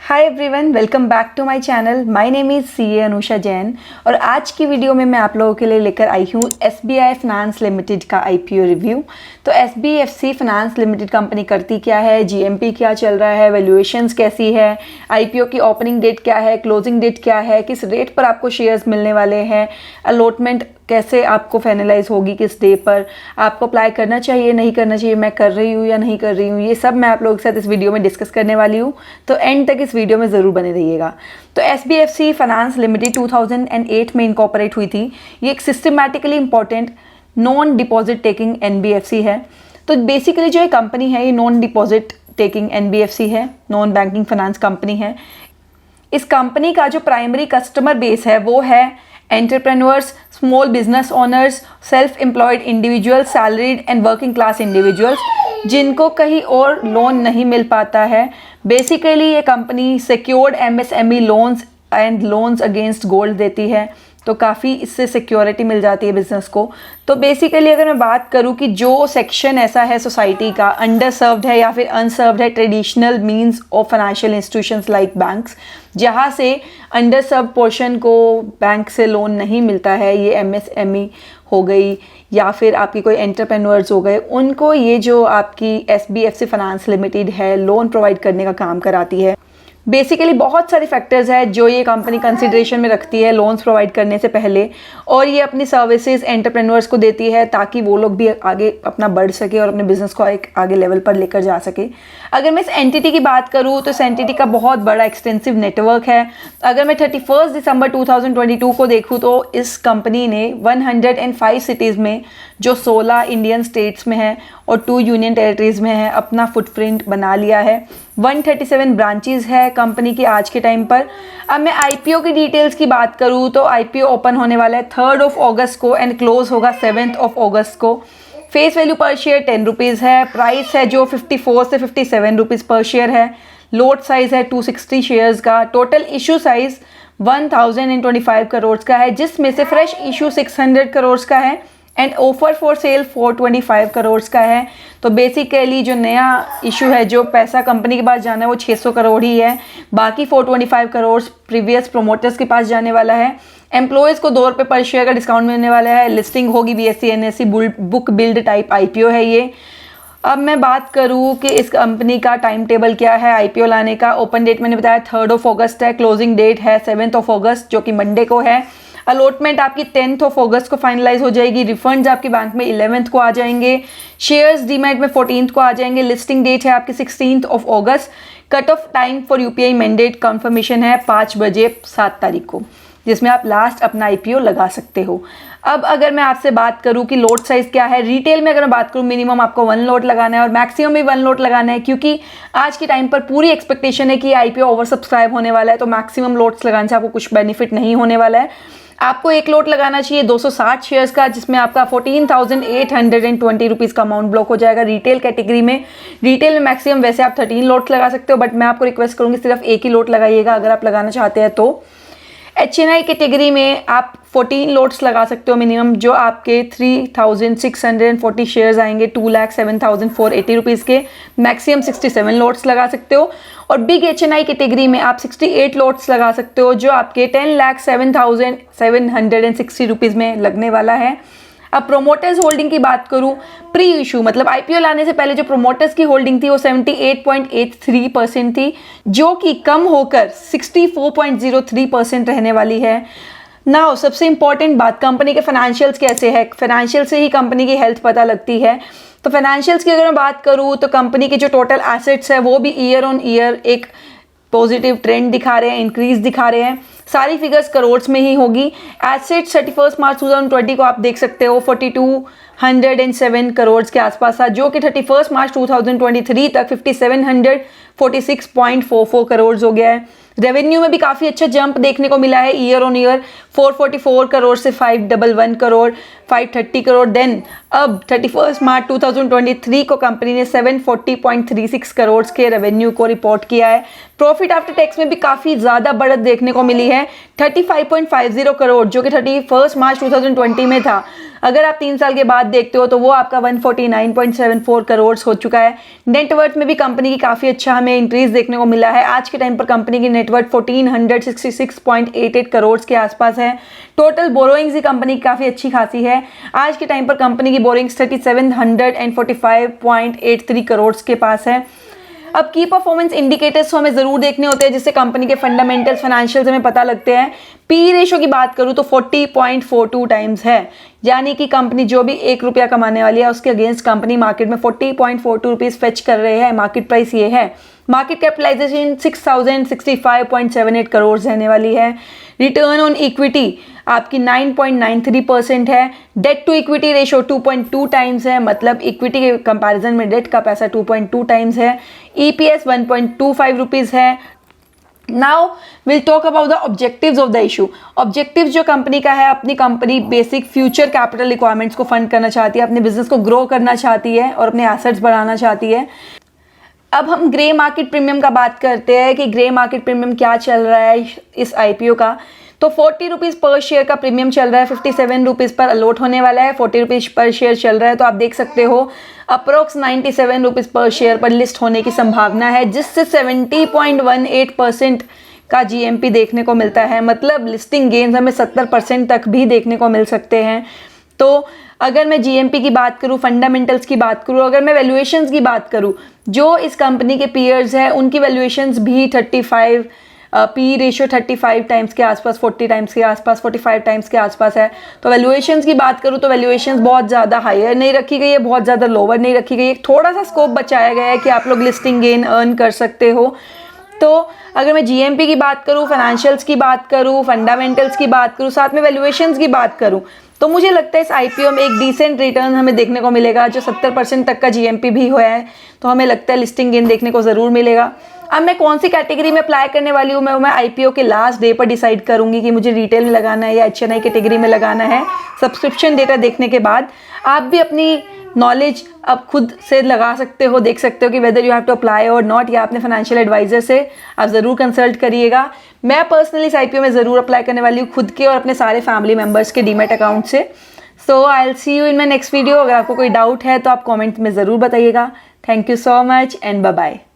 Hi everyone, welcome back to my channel. My name is CA Anusha Jain और आज की video में मैं आप लोगों के लिए लेकर आई हूँ एसबीआई फाइनेंस लिमिटेड का आईपीओ रिव्यू। तो एसबीएफसी फाइनेंस लिमिटेड कंपनी करती क्या है, जीएमपी क्या चल रहा है, वैल्यूएशंस कैसी है, आईपीओ की ओपनिंग डेट क्या है, क्लोजिंग डेट क्या है, किस रेट पर आपको शेयर्स मिलने वाले हैं, अलॉटमेंट कैसे आपको फाइनलाइज होगी, किस डे पर आपको अप्लाई करना चाहिए नहीं करना चाहिए, मैं कर रही हूँ या नहीं कर रही हूँ, ये सब मैं आप लोगों के साथ इस वीडियो में डिस्कस करने वाली हूँ। तो एंड तक इस वीडियो में ज़रूर बने रहिएगा। तो एसबीएफसी फाइनेंस लिमिटेड 2008 में इनकॉर्पोरेट हुई थी। ये एक systematically important non deposit taking NBFC है। तो बेसिकली जो ये कंपनी है ये नॉन डिपॉजिट टेकिंग एनबीएफसी है, नॉन बैंकिंग फाइनेंस कंपनी है। इस कंपनी का जो प्राइमरी कस्टमर बेस है वो है entrepreneurs, small business owners, self employed individuals, salaried and working class individuals जिनको कहीं और लोन नहीं मिल पाता है। बेसिकली ये company secured MSME loans and loans against gold देती है, तो काफ़ी इससे सिक्योरिटी मिल जाती है बिजनेस को। तो बेसिकली अगर मैं बात करूं कि जो सेक्शन ऐसा है सोसाइटी का अंडर सर्व्ड है या फिर अनसर्व्ड है, traditional means of financial institutions like banks, जहां से अंडर सर्व पोर्शन को बैंक से लोन नहीं मिलता है, ये एमएसएमई हो गई या फिर आपकी कोई एंटरप्रेन्योर्स हो गए, उनको ये जो आपकी एसबीएफसी फाइनेंस लिमिटेड है लोन प्रोवाइड करने का काम कराती है। बेसिकली बहुत सारे फैक्टर्स हैं जो ये कंपनी कंसिडरेशन में रखती है लोन्स प्रोवाइड करने से पहले, और ये अपनी सर्विसेज एंटरप्रेन्योर्स को देती है ताकि वो लोग भी आगे अपना बढ़ सके और अपने बिजनेस को एक आगे लेवल पर लेकर जा सके। अगर मैं इस एंटिटी की बात करूँ तो इस एंटिटी का बहुत बड़ा एक्सटेंसिव नेटवर्क है। अगर मैं 31 दिसंबर 2022 को देखूँ तो इस कंपनी ने 105 सिटीज़ में, जो 16 इंडियन स्टेट्स में है और 2 यूनियन टेरिटरीज़ में है, अपना फुटप्रिंट बना लिया है। 137 ब्रांचेस है कंपनी की आज के टाइम पर। अब मैं आईपीओ की डिटेल्स की बात करूँ तो आईपीओ ओपन होने वाला है 3 अगस्त को एंड क्लोज होगा 7 अगस्त को। फेस वैल्यू पर शेयर 10 रुपीज़ है। प्राइस है जो 54 से 57 रुपीज़ पर शेयर है। लोट साइज है 260 शेयर्स का। टोटल इशू साइज 1025 करोड़ का है, जिसमें से फ्रेश इशू 600 करोड़ का है and offer for sale 425 crore का है। तो बेसिकली जो नया इशू है, जो पैसा कंपनी के पास जाना है वो 600 करोड़ ही है, बाकी 425 करोड़ प्रीवियस प्रोमोटर्स के पास जाने वाला है। एम्प्लॉयज़ को 2 रुपये पर शेयर का डिस्काउंट मिलने वाला है। लिस्टिंग होगी BSE NSE book build type IPO है ये। अब मैं बात करूँ कि इस कंपनी का टाइम टेबल क्या है आईपीओ लाने का। ओपन डेट मैंने बताया 3 अगस्त है, क्लोजिंग डेट है 7 अगस्त जो कि मंडे को है। अलॉटमेंट आपकी 10 अगस्त को फाइनलाइज हो जाएगी। रिफंड्स आपके बैंक में 11 को आ जाएंगे। शेयर्स डीमैट में 14 को आ जाएंगे। लिस्टिंग डेट है आपकी 16 अगस्त। Cut off time for UPI mandate confirmation है 5 बजे 7 तारीख को, जिसमें आप लास्ट अपना आईपीओ लगा सकते हो। अब अगर मैं आपसे बात करूं कि लोट साइज क्या है, रिटेल में अगर मैं बात करूं मिनिमम आपको 1 लोट लगाना है और मैक्सिमम भी 1 लोट लगाना है, क्योंकि आज के टाइम पर पूरी एक्सपेक्टेशन है कि आईपीओ ओवर सब्सक्राइब होने वाला है। तो मैक्सिमम लोट्स लगाने से आपको कुछ बेनिफिट नहीं होने वाला है। आपको 1 लोट लगाना चाहिए 260 शेयर्स का, जिसमें आपका 14,820 रुपीज़ का अमाउंट ब्लॉक हो जाएगा रिटेल कैटेगरी में। रिटेल में मैक्सिमम वैसे आप 13 लोट्स लगा सकते हो, बट मैं आपको रिक्वेस्ट करूँगी सिर्फ 1 ही लोट लगाइएगा अगर आप लगाना चाहते हैं तो। एचएनआई कैटेगरी में आप 14 लोट्स लगा सकते हो मिनिमम, जो आपके 3,640 शेयर्स आएंगे 2,07,480 रुपीज़ के। मैक्सिमम 67 लोट्स लगा सकते हो। और बिग एचएनआई कैटेगरी में आप 68 लोट्स लगा सकते हो, जो आपके 10,07,760 रुपीज़ में लगने वाला है। अब प्रोमोटर्स होल्डिंग की बात करूं, प्री इशू मतलब आईपीओ लाने से पहले जो प्रोमोटर्स की होल्डिंग थी वो 78.83% थी, जो कि कम होकर 64.03% रहने वाली है। नाउ सबसे इंपॉर्टेंट बात, कंपनी के फाइनेंशियल्स कैसे है। फाइनेंशियल से ही कंपनी की हेल्थ पता लगती है। तो फाइनेंशियल्स की अगर मैं बात करूँ तो कंपनी के जो टोटल एसेट्स है वो भी ईयर ऑन ईयर एक पॉजिटिव ट्रेंड दिखा रहे हैं, इंक्रीज दिखा रहे हैं। सारी फिगर्स करोड़ में ही होगी। एसेट्स 31 मार्च 2020 को आप देख सकते हो 4,207 करोड़ के आसपास था, जो कि 31 मार्च 2023 तक 5,746.44 करोड़ हो गया है। रेवेन्यू में भी काफ़ी अच्छा जंप देखने को मिला है ईयर ऑन ईयर, 444 करोड़ से 511 करोड़। 530 करोड़। देन अब 31 मार्च 2023 को कंपनी ने 740.36 करोड़ के रेवेन्यू को रिपोर्ट किया है। प्रॉफिट आफ्टर टैक्स में भी काफ़ी ज़्यादा बढ़त देखने को मिली है, 35.50 करोड़ जो कि 31 मार्च 2020 में था। अगर आप 3 साल के बाद देखते हो तो वो आपका 149.74 करोड़ हो चुका है। नेटवर्थ में भी कंपनी की काफ़ी अच्छा हमें इंक्रीज देखने को मिला है। आज के टाइम पर कंपनी की नेटवर्थ 1466.88 करोड़ के आसपास है। टोटल बोरोइंग्स ही कंपनी की काफ़ी अच्छी खासी है। आज के टाइम पर कंपनी की बोरोइंग्स 3745.83 करोड़ के पास है। अब की परफॉर्मेंस इंडिकेटर्स हमें ज़रूर देखने होते हैं जिससे कंपनी के फंडामेंटल्स फाइनेंशियल्स हमें पता लगते हैं। पी रेशो की बात करूँ तो 40.42 टाइम्स है, यानी कि कंपनी जो भी 1 रुपया कमाने वाली है उसके अगेंस्ट कंपनी मार्केट में 40.42 रुपीज़ फेच कर रहे हैं। मार्केट प्राइस ये है। मार्केट कैपिटलाइजेशन 6065.78 करोड़ रहने वाली है। रिटर्न ऑन इक्विटी आपकी 9.93% है। Debt to equity ratio 2.2 times है, मतलब इक्विटी के कंपैरिजन में डेट का पैसा 2.2 टाइम्स है। ईपीएस 1.25 रुपीज़ है। Now will talk about the objectives of the issue. Objectives जो कंपनी का है, अपनी company basic future capital requirements को फंड करना चाहती है, अपने बिजनेस को ग्रो करना चाहती है और अपने एसेट्स बढ़ाना चाहती है। अब हम ग्रे मार्केट प्रीमियम का बात करते हैं कि ग्रे मार्केट प्रीमियम क्या चल रहा है इस आईपीओ का। तो 40 रुपीज़ पर शेयर का प्रीमियम चल रहा है, 57 रुपीज़ पर अलॉट होने वाला है, 40 रुपीज़ पर शेयर चल रहा है। तो आप देख सकते हो अप्रोक्स 97 रुपीज़ पर शेयर पर लिस्ट होने की संभावना है, जिससे 70.18% का जीएमपी देखने को मिलता है। मतलब लिस्टिंग गेन्स हमें 70% तक भी देखने को मिल सकते हैं। तो अगर मैं जीएमपी की बात करूं, फंडामेंटल्स की बात करूं, अगर मैं वैल्यूएशंस की बात करूं, जो इस कंपनी के पीयर्स हैं उनकी वैल्यूएशंस भी 35 पी रेशियो 35 टाइम्स के आसपास, 40 टाइम्स के आसपास, 45 टाइम्स के आसपास है। तो वैल्यूएशंस की बात करूं तो वैल्यूएशंस बहुत ज़्यादा हायर नहीं रखी गई है, बहुत ज़्यादा लोअर नहीं रखी गई है। थोड़ा सा स्कोप बचाया गया है कि आप लोग लिस्टिंग गेन अर्न कर सकते हो। तो अगर मैं जीएमपी की बात करूं, फाइनेंशियल्स की बात करूं, फंडामेंटल्स की बात करूं, साथ में वैल्यूएशंस की बात करूं, तो मुझे लगता है इस आईपीओ में एक डिसेंट रिटर्न हमें देखने को मिलेगा, जो 70% तक का जीएमपी भी हुआ है। तो हमें लगता है लिस्टिंग गेन देखने को ज़रूर मिलेगा। अब मैं कौन सी कैटेगरी में अप्लाई करने वाली हूँ, मैं आईपीओ के लास्ट डे पर डिसाइड करूँगी कि मुझे रिटेल में लगाना है या एचएनआई कैटेगरी में लगाना है। सब्सक्रिप्शन डेटा देखने के बाद आप भी अपनी नॉलेज अब खुद से लगा सकते हो, देख सकते हो कि whether you have to apply और नॉट, या अपने फाइनेंशियल एडवाइजर से आप ज़रूर कंसल्ट करिएगा। मैं पर्सनली इस आईपीओ में ज़रूर अप्लाई करने वाली हूँ, खुद के और अपने सारे फैमिली मेम्बर्स के डीमैट अकाउंट से। So I will see you in my next video. अगर आपको कोई डाउट है तो आप कॉमेंट में ज़रूर बताइएगा। Thank you so much and bye bye.